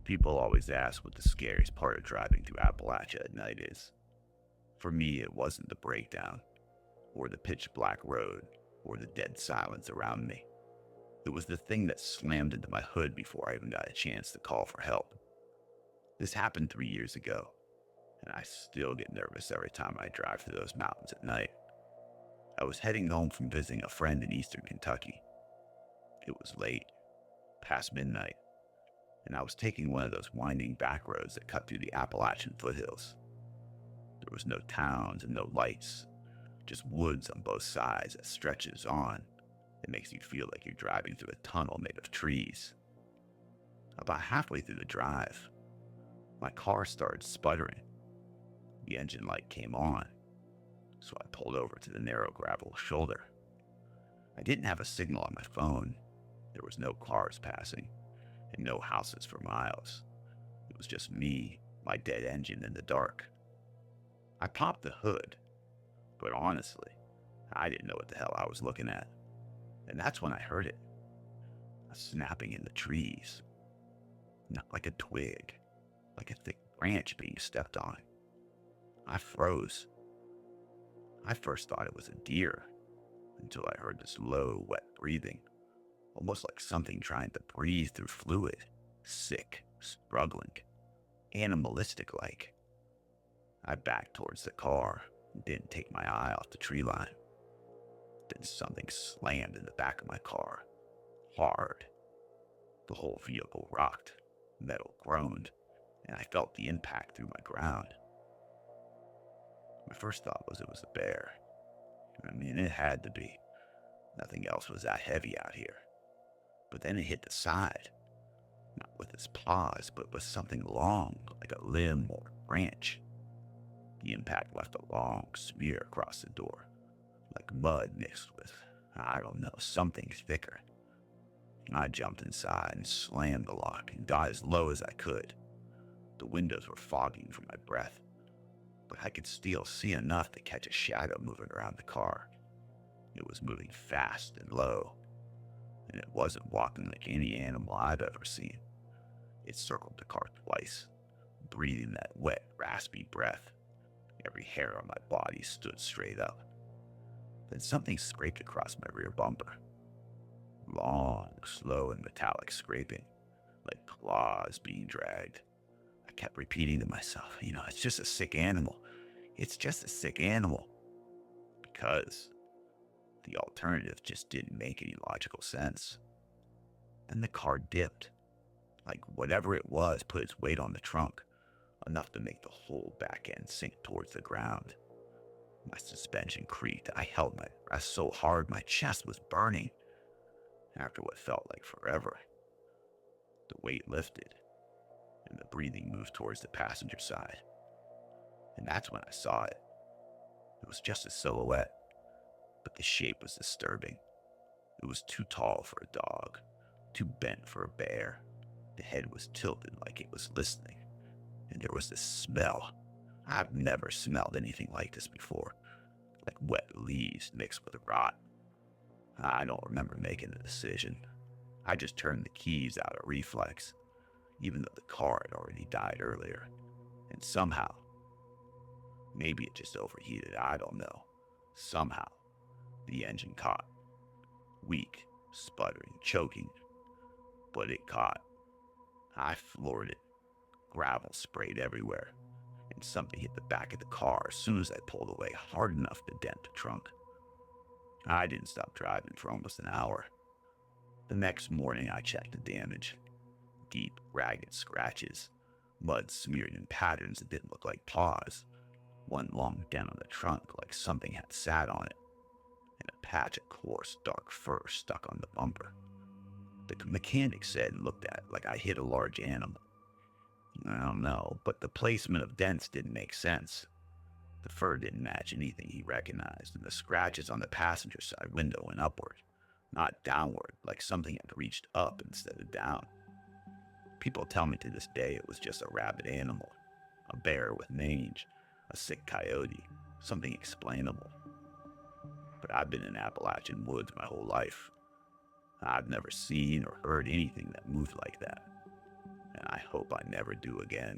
People always ask what the scariest part of driving through Appalachia at night is. For me, it wasn't the breakdown, or the pitch black road, or the dead silence around me. It was the thing that slammed into my hood before I even got a chance to call for help. This happened 3 years ago, and I still get nervous every time I drive through those mountains at night. I was heading home from visiting a friend in eastern Kentucky. It was late, past midnight, and I was taking one of those winding back roads that cut through the Appalachian foothills. There was no towns and no lights, just woods on both sides that stretches on. It makes you feel like you're driving through a tunnel made of trees. About halfway through the drive, my car started sputtering. The engine light came on, so I pulled over to the narrow gravel shoulder. I didn't have a signal on my phone. There was no cars passing, and no houses for miles. It was just me, my dead engine in the dark. I popped the hood, but honestly, I didn't know what the hell I was looking at. And that's when I heard it. A snapping in the trees. Not like a twig, like a thick branch being stepped on. I froze. I first thought it was a deer, until I heard this low, wet breathing, almost like something trying to breathe through fluid, sick, struggling, animalistic-like. I backed towards the car and didn't take my eye off the tree line. Then something slammed in the back of my car, hard. The whole vehicle rocked, metal groaned, and I felt the impact through my ground. My first thought was it was a bear. I mean, it had to be. Nothing else was that heavy out here. But then it hit the side, not with its paws, but with something long, like a limb or a branch. The impact left a long smear across the door, like mud mixed with, I don't know, something thicker. I jumped inside and slammed the lock and got as low as I could. The windows were fogging from my breath, but I could still see enough to catch a shadow moving around the car. It was moving fast and low, and it wasn't walking like any animal I've ever seen. It circled the car twice, breathing that wet, raspy breath. Every hair on my body stood straight up. Then something scraped across my rear bumper. Long, slow, and metallic scraping, like claws being dragged. I kept repeating to myself, it's just a sick animal. It's just a sick animal. Because the alternative just didn't make any logical sense. Then the car dipped. Like whatever it was put its weight on the trunk, enough to make the whole back end sink towards the ground. My suspension creaked. I held my breath so hard my chest was burning. After what felt like forever, the weight lifted, and the breathing moved towards the passenger side. And that's when I saw it. It was just a silhouette, but the shape was disturbing. It was too tall for a dog, too bent for a bear. The head was tilted like it was listening, and there was this smell. I've never smelled anything like this before, like wet leaves mixed with rot. I don't remember making a decision. I just turned the keys out of reflex, even though the car had already died earlier. And somehow, maybe it just overheated, I don't know. Somehow, the engine caught. Weak, sputtering, choking. But it caught. I floored it. Gravel sprayed everywhere, and something hit the back of the car as soon as I pulled away hard enough to dent the trunk. I didn't stop driving for almost an hour. The next morning, I checked the damage. Deep, ragged scratches, mud smeared in patterns that didn't look like paws, one long dent on the trunk like something had sat on it, and a patch of coarse, dark fur stuck on the bumper. The mechanic said and looked at it like I hit a large animal. I don't know, but the placement of dents didn't make sense. The fur didn't match anything he recognized, and the scratches on the passenger side window went upward, not downward, like something had reached up instead of down. People tell me to this day it was just a rabid animal, a bear with mange, a sick coyote, something explainable. But I've been in Appalachian woods my whole life. I've never seen or heard anything that moved like that. and I hope I never do again.